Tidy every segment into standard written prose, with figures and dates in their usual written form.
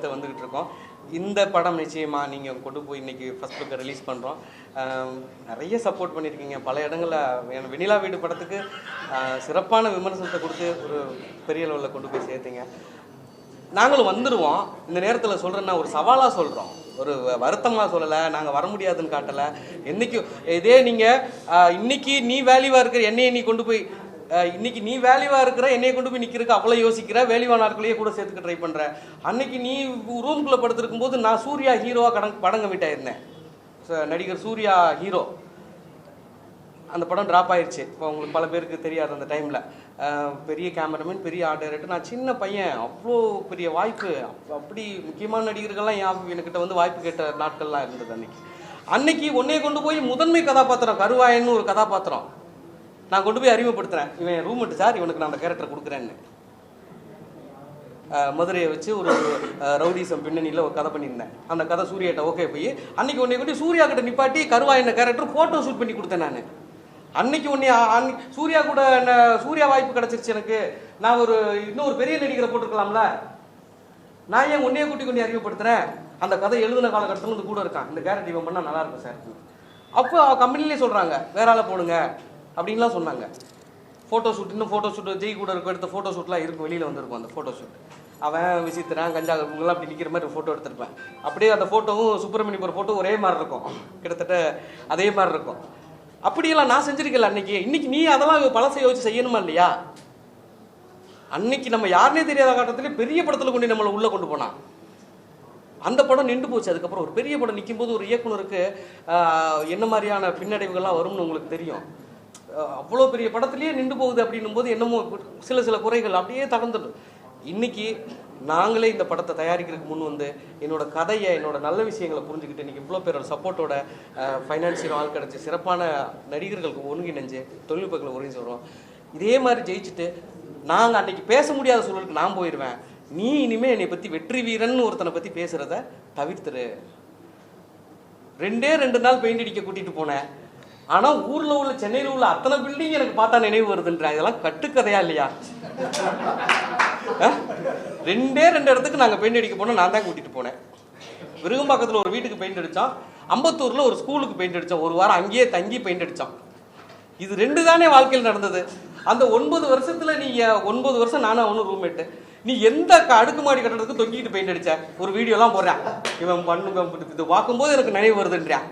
அடுத்து வந்துக்கிட்டு இருக்கோம். இந்த படம் நிச்சயமாக நீங்கள் கொண்டு போய் இன்றைக்கி ஃபஸ்ட் லுக்கை ரிலீஸ் பண்ணுறோம். நிறைய சப்போர்ட் பண்ணியிருக்கீங்க. பல இடங்களில் வெண்ணிலா வீடு படத்துக்கு சிறப்பான விமர்சனத்தை கொடுத்து ஒரு பெரிய லெவலில் கொண்டு போய் சேர்த்தீங்க. நாங்களும் வந்துடுவோம். இந்த நேரத்தில் சொல்கிறேன்னா ஒரு சவாலாக சொல்கிறோம், ஒரு வருத்தமாக சொல்லலை, நாங்கள் வர முடியாதுன்னு காட்டலை. என்றைக்கு இதே நீங்கள் இன்றைக்கி நீ வேல்யூவாக இருக்கிற என்னையை நீ கொண்டு போய் இன்னைக்கு நீ வேல்யூவாக இருக்கிற என்னையை கொண்டு போய் நிற்கிறதுக்கு அவ்வளோ யோசிக்கிற, வேல்யூவான நாட்களையே கூட சேர்த்துக்க ட்ரை பண்ணுற. அன்னைக்கு நீ ரூம்குள்ளே படுத்துருக்கும் போது நான் சூர்யா ஹீரோவாக படம் கமிட் இருந்தேன். நடிகர் சூர்யா ஹீரோ. அந்த படம் ட்ராப் ஆயிடுச்சு. இப்போ உங்களுக்கு பல பேருக்கு தெரியாது. அந்த டைமில் பெரிய கேமராமேன், பெரிய ஆர்ட் டைரக்டர், நான் சின்ன பையன். அவ்வளோ பெரிய வாய்ப்பு, அப்படி முக்கியமான நடிகர்கள்லாம் என்கிட்ட வந்து வாய்ப்பு கேட்ட நாட்கள்லாம் இருந்தது. அன்னைக்கு உன்னையை கொண்டு போய் முதன்மை கதாபாத்திரம் கருவாயன்னு ஒரு கதாபாத்திரம் நான் கொண்டு போய் அறிமுகப்படுத்துகிறேன். இவன் ரூம்மேட்டு சார், இவனுக்கு நான் அந்த கேரக்டர் கொடுக்குறேன்னு. மதுரையை வச்சு ஒரு ரவுடிசம் பின்னணியில் ஒரு கதை பண்ணியிருந்தேன். அந்த கதை சூர்யாட்ட ஓகே போய் அன்னைக்கு உன்னை கொண்டு சூர்யா கிட்ட நிப்பாட்டி கருவாயன் கேரக்டர் ஃபோட்டோ ஷூட் பண்ணி கொடுத்தேன் நான். அன்னைக்கு சூர்யா கூட சூர்யா வாய்ப்பு கிடச்சிருச்சு எனக்கு. நான் இன்னொரு பெரிய நடிகரை போட்டிருக்கலாம்ல. நான் ஏன் உன்னையே கூட்டி கொண்டு அறிமுகப்படுத்துகிறேன். அந்த கதை எழுதின காலகட்டத்தில் வந்து கூட இருக்கான். இந்த கேரக்டர் இவன் பண்ணால் நல்லாயிருக்கும் சார். அப்போ கம்பெனிலே சொல்கிறாங்க வேற ஆளை போடுங்க அப்படின்லாம் சொன்னாங்க. ஃபோட்டோ ஷூட், இன்னும் ஃபோட்டோ ஷூட் ஜெய் கூட எடுத்த ஃபோட்டோ ஷூட்லாம் இருக்கும், வெளியில் வந்துருக்கும் அந்த ஃபோட்டோ ஷூட். அவன் விசித்திரன் கஞ்சா இவங்கெல்லாம் அப்படி நிற்கிற மாதிரி ஃபோட்டோ எடுத்திருப்பேன். அப்படியே அந்த ஃபோட்டோவும் சுப்பிரமணியம் ஒரு ஃபோட்டோ ஒரே மாதிரி இருக்கும், கிட்டத்தட்ட அதே மாதிரி இருக்கும். அப்படியெல்லாம் நான் செஞ்சிருக்கல அன்னைக்கு. இன்னைக்கு நீ அதெல்லாம் பழசை யோசிச்சு செய்யணுமா இல்லையா? அன்னைக்கு நம்ம யாருனே தெரியாத காலத்திலே பெரிய படத்தில் கொண்டு நம்மளை உள்ளே கொண்டு போனான். அந்த படம் நின்று போச்சு. அதுக்கப்புறம் ஒரு பெரிய படம் நிற்கும் போது ஒரு இயக்குனருக்கு என்ன மாதிரியான பின்னடைவுகள்லாம் வரும்னு உங்களுக்கு தெரியும். அவ்வளோ பெரிய படத்துலேயே நின்று போகுது அப்படின்னும் போது என்னமோ சில குறைகள் அப்படியே தகர்ந்துடும். இன்னைக்கு நாங்களே இந்த படத்தை தயாரிக்கிறதுக்கு முன் வந்து என்னோட கதையை, என்னோட நல்ல விஷயங்களை புரிஞ்சுக்கிட்டு இன்றைக்கி இவ்வளோ பேரோட சப்போர்ட்டோட ஃபைனான்சியல் ஆள் கிடச்சி சிறப்பான நடிகர்களுக்கு ஒருங்கிணைஞ்சு தொழில்நுட்பங்களை ஒருங்கிச்சு வரோம். இதே மாதிரி ஜெயிச்சுட்டு நாங்கள் அன்றைக்கி பேச முடியாத சூழலுக்கு நான் போயிடுவேன். நீ இனிமேல் என்னை பற்றி வெற்றி வீரன் ஒருத்தனை பற்றி பேசுகிறத தவிர்த்துரு. 2 நாள் பெயிண்ட் அடிக்க கூட்டிகிட்டு போனேன். ஆனால் ஊரில் உள்ள சென்னையில் உள்ள அத்தனை பில்டிங் எனக்கு பார்த்தா நினைவு வருதுன்ற. இதெல்லாம் கட்டுக்கதையா இல்லையா? 2 இடத்துக்கு நாங்கள் பெயிண்ட் அடிக்க போனோம். நான் தான் கூட்டிகிட்டு போனேன். விருகம்பாக்கத்தில் ஒரு வீட்டுக்கு பெயிண்ட் அடித்தோம். அம்பத்தூரில் ஒரு ஸ்கூலுக்கு பெயிண்ட் அடித்தோம். ஒரு வாரம் அங்கேயே தங்கி பெயிண்ட் அடித்தோம். இது 2 தானே வாழ்க்கையில் நடந்தது. அந்த 9 வருஷத்தில் நீங்கள் 9 வருஷம் நானும் அவனும் ரூம்மேட்டு. நீ எந்த அடுக்குமாடி கட்டடத்துக்கு தொங்கிட்டு பெயிண்ட் அடித்த ஒரு வீடியோலாம் போடுறேன். இவன் பண்ணுங்க இது பார்க்கும்போது எனக்கு நினைவு வருதுன்றான்.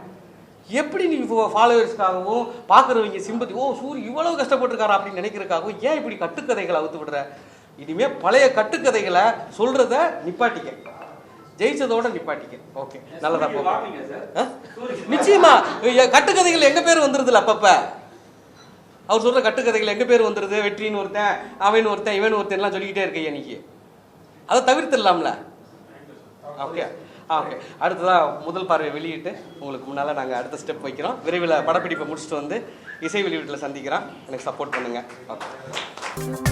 எப்படி நீ ஃபாலோவர்ஸ்க்காகவும் பார்க்குறவங்க சிம்பத்தி சூரிய இவ்வளவு கஷ்டப்பட்டுருக்காரா அப்படின்னு நினைக்கிறதுக்காகவும் ஏன் இப்படி கட்டுக்கதைகளை அவுத்து விடுற? இனிமேல் பழைய கட்டுக்கதைகளை சொல்கிறத நிப்பாட்டிக்க, ஜெயிச்சதோட நிப்பாட்டிக்க. ஓகே, நல்லதா போகும். நிச்சயமா கட்டுக்கதைகள் எங்கள் பேர் வந்துடுதுல அப்பப்போ. அவர் சொல்கிற கட்டுக்கதைகள் எங்கள் பேர் வந்துடுது. வெற்றின்னு ஒருத்தன், அவன் ஒருத்தன், இவன் ஒருத்தன்லாம் சொல்லிக்கிட்டே இருக்கேன். இன்னைக்கு அதை தவிர்த்துடலாம்ல. Okay okay. அடுத்ததாக முதல் பார்வை வெளியிட்டு உங்களுக்கு முன்னால் நாங்கள் அடுத்த ஸ்டெப் வைக்கிறோம். விரைவில் படப்பிடிப்பை முடிச்சுட்டு வந்து இசை வெளியீட்டில் சந்திக்கிறோம். எனக்கு சப்போர்ட் பண்ணுங்கள். ஓகே.